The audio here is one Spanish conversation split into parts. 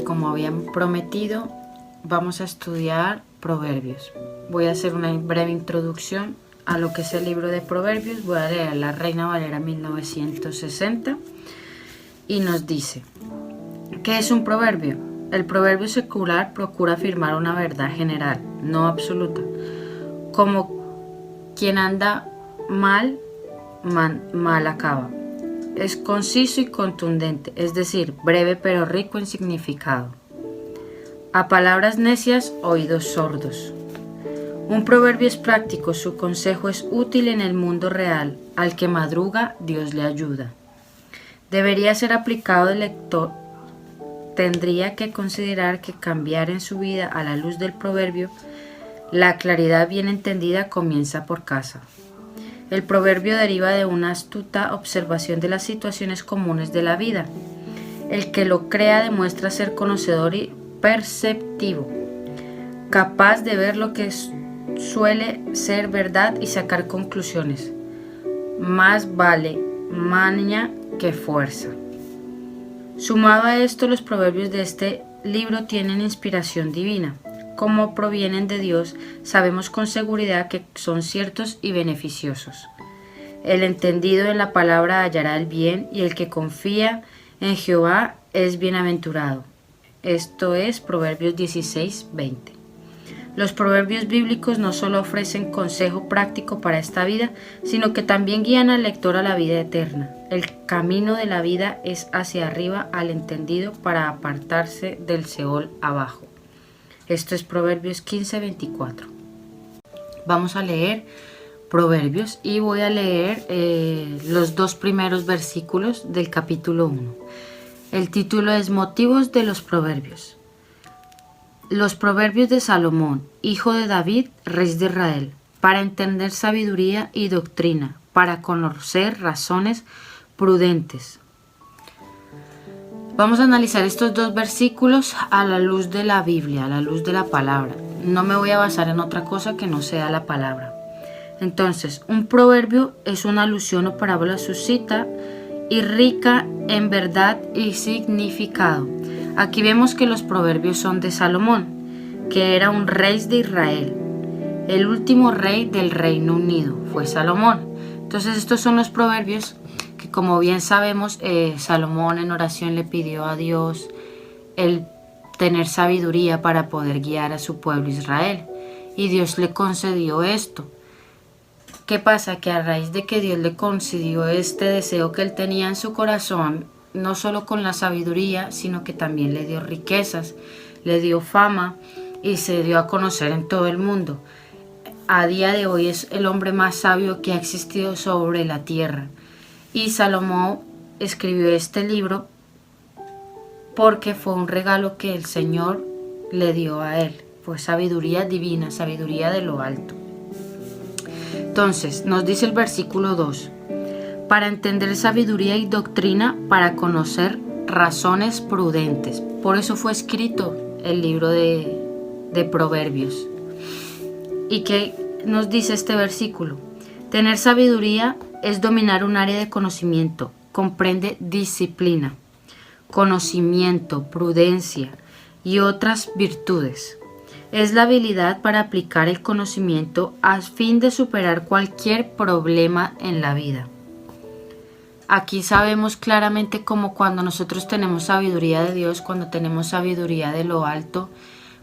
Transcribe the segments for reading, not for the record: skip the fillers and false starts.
como habían prometido, vamos a estudiar Proverbios. Voy a hacer una breve introducción a lo que es el libro de Proverbios. Voy a leer la Reina Valera 1960 y nos dice: ¿qué es un proverbio? El proverbio secular procura afirmar una verdad general, no absoluta, como quien anda mal acaba. Es conciso y contundente, es decir, breve pero rico en significado. A palabras necias, oídos sordos. Un proverbio es práctico, su consejo es útil en el mundo real. Al que madruga, Dios le ayuda. Debería ser aplicado el lector. Tendría que considerar que cambiar en su vida a la luz del proverbio, la claridad bien entendida comienza por casa. El proverbio deriva de una astuta observación de las situaciones comunes de la vida. El que lo crea demuestra ser conocedor y perceptivo, capaz de ver lo que suele ser verdad y sacar conclusiones. Más vale maña que fuerza. Sumado a esto, los proverbios de este libro tienen inspiración divina. Como provienen de Dios, sabemos con seguridad que son ciertos y beneficiosos. El entendido en la palabra hallará el bien, y el que confía en Jehová es bienaventurado. Esto es Proverbios 16:20. Los proverbios bíblicos no solo ofrecen consejo práctico para esta vida, sino que también guían al lector a la vida eterna. El camino de la vida es hacia arriba al entendido para apartarse del Seol abajo. Esto es Proverbios 15:24. Vamos a leer Proverbios y voy a leer los 2 primeros versículos del capítulo 1. El título es Motivos de los Proverbios. Los Proverbios de Salomón, hijo de David, rey de Israel, para entender sabiduría y doctrina, para conocer razones prudentes. Vamos a analizar estos 2 versículos a la luz de la Biblia, a la luz de la palabra. No me voy a basar en otra cosa que no sea la palabra. Entonces, un proverbio es una alusión o parábola suscita y rica en verdad y significado. Aquí vemos que los proverbios son de Salomón, que era un rey de Israel. El último rey del Reino Unido fue Salomón. Entonces, estos son los proverbios que, como bien sabemos, Salomón en oración le pidió a Dios el tener sabiduría para poder guiar a su pueblo Israel. Y Dios le concedió esto. ¿Qué pasa? Que a raíz de que Dios le concedió este deseo que él tenía en su corazón, no solo con la sabiduría, sino que también le dio riquezas, le dio fama y se dio a conocer en todo el mundo. A día de hoy es el hombre más sabio que ha existido sobre la tierra. Y Salomón escribió este libro porque fue un regalo que el Señor le dio a él. Fue sabiduría divina, sabiduría de lo alto. Entonces, nos dice el versículo 2, para entender sabiduría y doctrina, para conocer razones prudentes. Por eso fue escrito el libro de Proverbios. ¿Y qué nos dice este versículo? Tener sabiduría es dominar un área de conocimiento, comprende disciplina, conocimiento, prudencia y otras virtudes. Es la habilidad para aplicar el conocimiento a fin de superar cualquier problema en la vida. Aquí sabemos claramente como cuando nosotros tenemos sabiduría de Dios, cuando tenemos sabiduría de lo alto,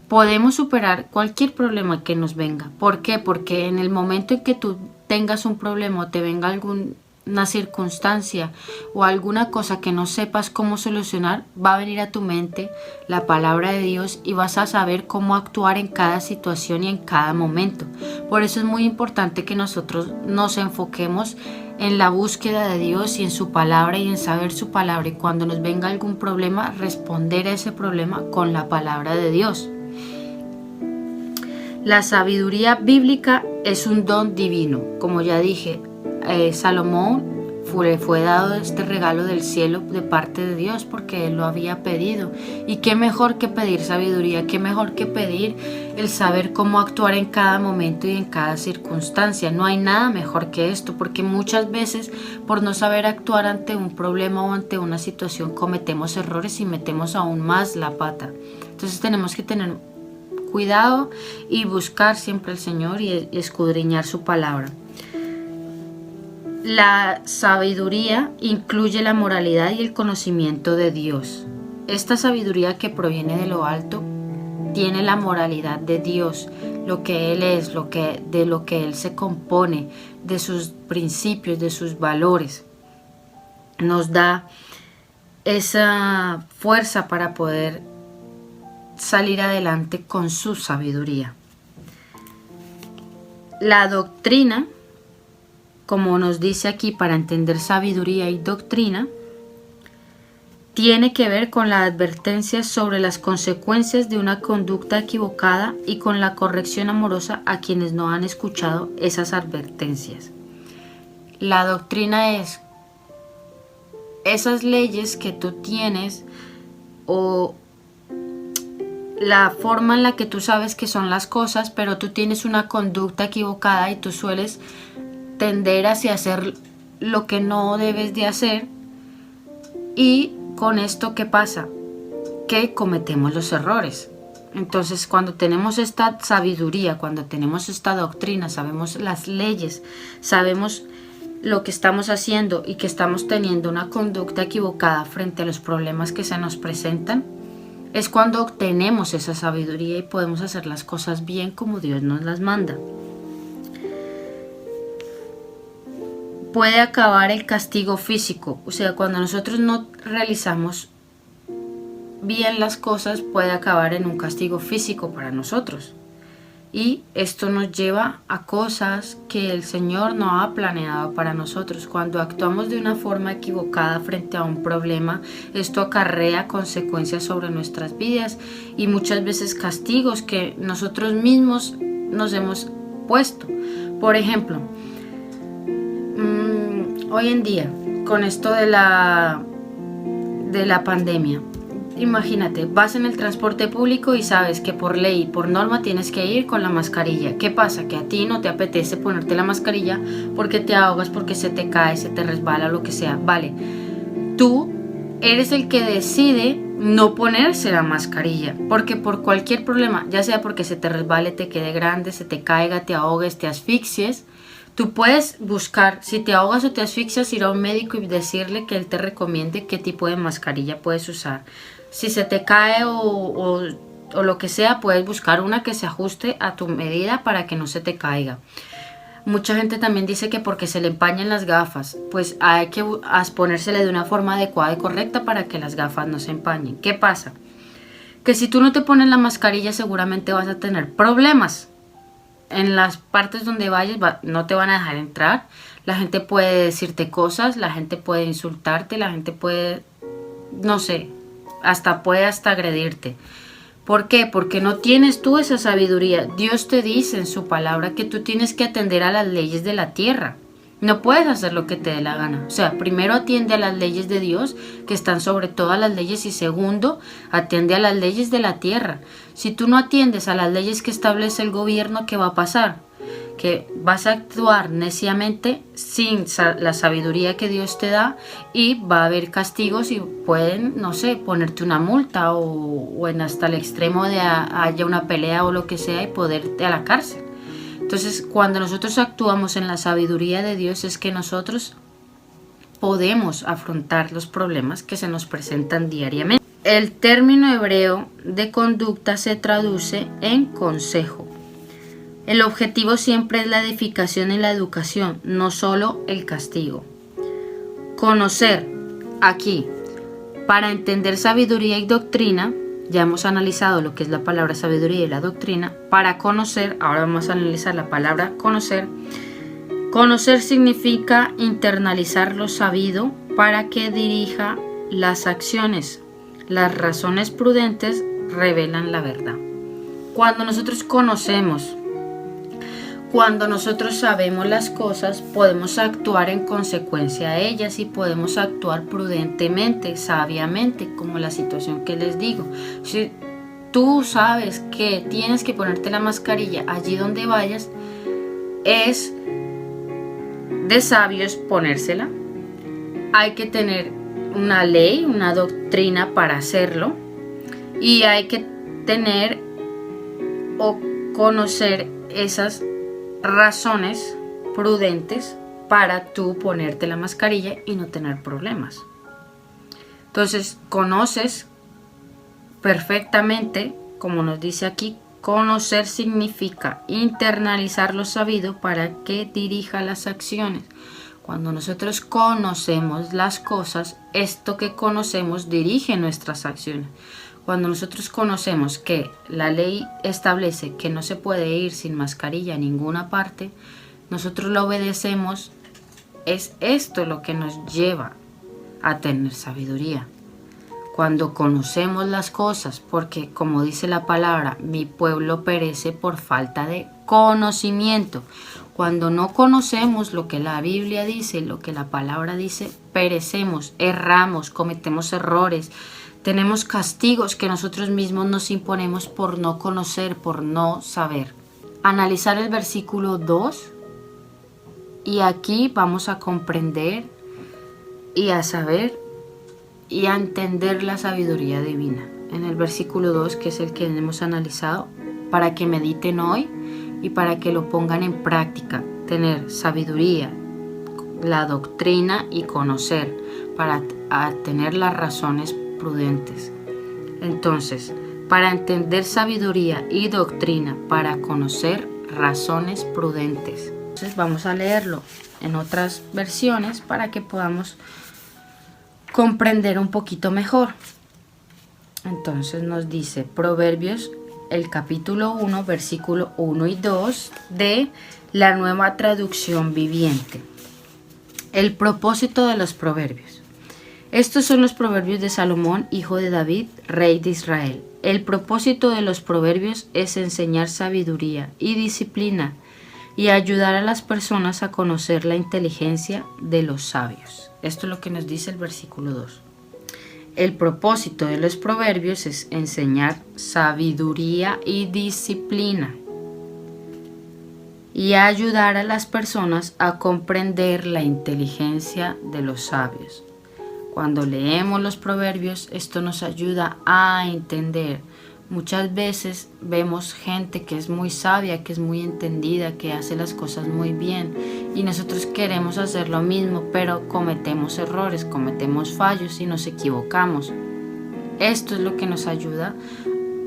podemos superar cualquier problema que nos venga. ¿Por qué? Porque en el momento en que tú tengas un problema o te venga alguna circunstancia o alguna cosa que no sepas cómo solucionar, va a venir a tu mente la palabra de Dios y vas a saber cómo actuar en cada situación y en cada momento. Por eso es muy importante que nosotros nos enfoquemos en la búsqueda de Dios y en su palabra y en saber su palabra, y cuando nos venga algún problema, responder a ese problema con la palabra de Dios. La sabiduría bíblica es un don divino. Como ya dije, Salomón le fue dado este regalo del cielo de parte de Dios porque Él lo había pedido. Y qué mejor que pedir sabiduría, qué mejor que pedir el saber cómo actuar en cada momento y en cada circunstancia. No hay nada mejor que esto, porque muchas veces por no saber actuar ante un problema o ante una situación cometemos errores y metemos aún más la pata. Entonces tenemos que tener cuidado y buscar siempre al Señor y escudriñar su palabra. La sabiduría incluye la moralidad y el conocimiento de Dios. Esta sabiduría que proviene de lo alto tiene la moralidad de Dios, lo que Él es, de lo que Él se compone, de sus principios, de sus valores. Nos da esa fuerza para poder salir adelante con su sabiduría. La doctrina, como nos dice aquí, para entender sabiduría y doctrina, tiene que ver con la advertencia sobre las consecuencias de una conducta equivocada y con la corrección amorosa a quienes no han escuchado esas advertencias. La doctrina es esas leyes que tú tienes o la forma en la que tú sabes que son las cosas, pero tú tienes una conducta equivocada y tú sueles tender hacia hacer lo que no debes de hacer. Y con esto, ¿qué pasa? Que cometemos los errores. Entonces, cuando tenemos esta sabiduría, cuando tenemos esta doctrina, sabemos las leyes, sabemos lo que estamos haciendo y que estamos teniendo una conducta equivocada frente a los problemas que se nos presentan, es cuando obtenemos esa sabiduría y podemos hacer las cosas bien como Dios nos las manda. Puede acabar el castigo físico, o sea, cuando nosotros no realizamos bien las cosas, puede acabar en un castigo físico para nosotros. Y esto nos lleva a cosas que el Señor no ha planeado para nosotros. Cuando actuamos de una forma equivocada frente a un problema, esto acarrea consecuencias sobre nuestras vidas y muchas veces castigos que nosotros mismos nos hemos puesto. Por ejemplo, hoy en día, con esto de la pandemia, imagínate, vas en el transporte público y sabes que por ley, por norma tienes que ir con la mascarilla. ¿Qué pasa? Que a ti no te apetece ponerte la mascarilla porque te ahogas, porque se te cae, se te resbala, lo que sea. Vale, tú eres el que decide no ponerse la mascarilla, porque por cualquier problema, ya sea porque se te resbale, te quede grande, se te caiga, te ahogues, te asfixies, tú puedes buscar, si te ahogas o te asfixias, ir a un médico y decirle que él te recomiende qué tipo de mascarilla puedes usar. Si se te cae o lo que sea, puedes buscar una que se ajuste a tu medida para que no se te caiga. Mucha gente también dice que porque se le empañan las gafas, pues hay que ponérsele de una forma adecuada y correcta para que las gafas no se empañen. ¿Qué pasa? Que si tú no te pones la mascarilla seguramente vas a tener problemas. En las partes donde vayas no te van a dejar entrar. La gente puede decirte cosas, la gente puede insultarte, la gente puede, no sé, puede agredirte. ¿Por qué? Porque no tienes tú esa sabiduría. Dios te dice en su palabra que tú tienes que atender a las leyes de la tierra. No puedes hacer lo que te dé la gana. O sea, primero atiende a las leyes de Dios, que están sobre todas las leyes, y segundo, atiende a las leyes de la tierra. Si tú no atiendes a las leyes que establece el gobierno, ¿qué va a pasar? Que vas a actuar neciamente sin la sabiduría que Dios te da y va a haber castigos y pueden, no sé, ponerte una multa o en hasta el extremo de haya una pelea o lo que sea y poderte a la cárcel. Entonces, cuando nosotros actuamos en la sabiduría de Dios es que nosotros podemos afrontar los problemas que se nos presentan diariamente. El término hebreo de conducta se traduce en consejo. El objetivo siempre es la edificación y la educación, no solo el castigo. Conocer, aquí, para entender sabiduría y doctrina, ya hemos analizado lo que es la palabra sabiduría y la doctrina. Para conocer, ahora vamos a analizar la palabra conocer. Conocer significa internalizar lo sabido para que dirija las acciones. Las razones prudentes revelan la verdad. Cuando nosotros conocemos, cuando nosotros sabemos las cosas, podemos actuar en consecuencia a ellas y podemos actuar prudentemente, sabiamente, como la situación que les digo. Si tú sabes que tienes que ponerte la mascarilla allí donde vayas, es de sabios ponérsela. Hay que tener una ley, una doctrina para hacerlo, y hay que tener o conocer esas razones prudentes para tú ponerte la mascarilla y no tener problemas. Entonces, conoces perfectamente, como nos dice aquí, conocer significa internalizar lo sabido para que dirija las acciones. Cuando nosotros conocemos las cosas, esto que conocemos dirige nuestras acciones. Cuando nosotros conocemos que la ley establece que no se puede ir sin mascarilla a ninguna parte, nosotros lo obedecemos. Es esto lo que nos lleva a tener sabiduría. Cuando conocemos las cosas, porque como dice la palabra, mi pueblo perece por falta de conocimiento. Cuando no conocemos lo que la Biblia dice, lo que la palabra dice, perecemos, erramos, cometemos errores. Tenemos castigos que nosotros mismos nos imponemos por no conocer, por no saber. Analizar el versículo 2, y aquí vamos a comprender y a saber y a entender la sabiduría divina. En el versículo 2, que es el que hemos analizado, para que mediten hoy y para que lo pongan en práctica. Tener sabiduría, la doctrina y conocer, para tener las razones prudentes. Entonces, para entender sabiduría y doctrina, para conocer razones prudentes. Entonces vamos a leerlo en otras versiones para que podamos comprender un poquito mejor. Entonces nos dice Proverbios, el capítulo 1, versículo 1 y 2 de la Nueva Traducción Viviente. El propósito de los proverbios. Estos son los proverbios de Salomón, hijo de David, rey de Israel. El propósito de los proverbios es enseñar sabiduría y disciplina y ayudar a las personas a conocer la inteligencia de los sabios. Esto es lo que nos dice el versículo 2. El propósito de los proverbios es enseñar sabiduría y disciplina y ayudar a las personas a comprender la inteligencia de los sabios. Cuando leemos los proverbios, esto nos ayuda a entender. Muchas veces vemos gente que es muy sabia, que es muy entendida, que hace las cosas muy bien, y nosotros queremos hacer lo mismo, pero cometemos errores, cometemos fallos y nos equivocamos. Esto es lo que nos ayuda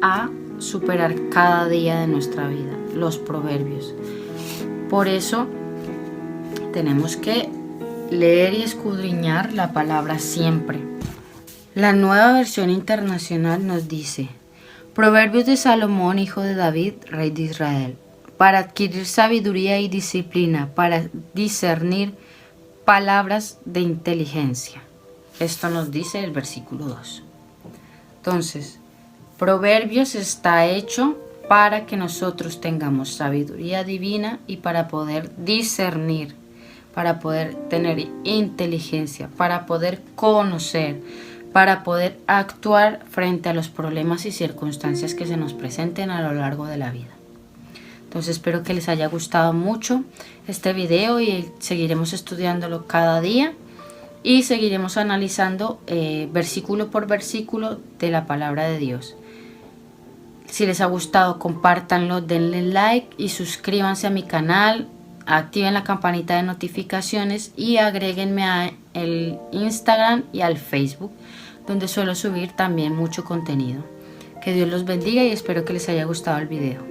a superar cada día de nuestra vida, los proverbios. Por eso tenemos que leer y escudriñar la palabra siempre. La Nueva Versión Internacional nos dice: Proverbios de Salomón, hijo de David, rey de Israel, para adquirir sabiduría y disciplina, para discernir palabras de inteligencia. Esto nos dice el versículo 2. Entonces, Proverbios está hecho para que nosotros tengamos sabiduría divina y para poder discernir, para poder tener inteligencia, para poder conocer, para poder actuar frente a los problemas y circunstancias que se nos presenten a lo largo de la vida. Entonces espero que les haya gustado mucho este video y seguiremos estudiándolo cada día y seguiremos analizando versículo por versículo de la palabra de Dios. Si les ha gustado, compártanlo, denle like y suscríbanse a mi canal, activen la campanita de notificaciones y agréguenme a el Instagram y al Facebook, donde suelo subir también mucho contenido. Que Dios los bendiga y espero que les haya gustado el video.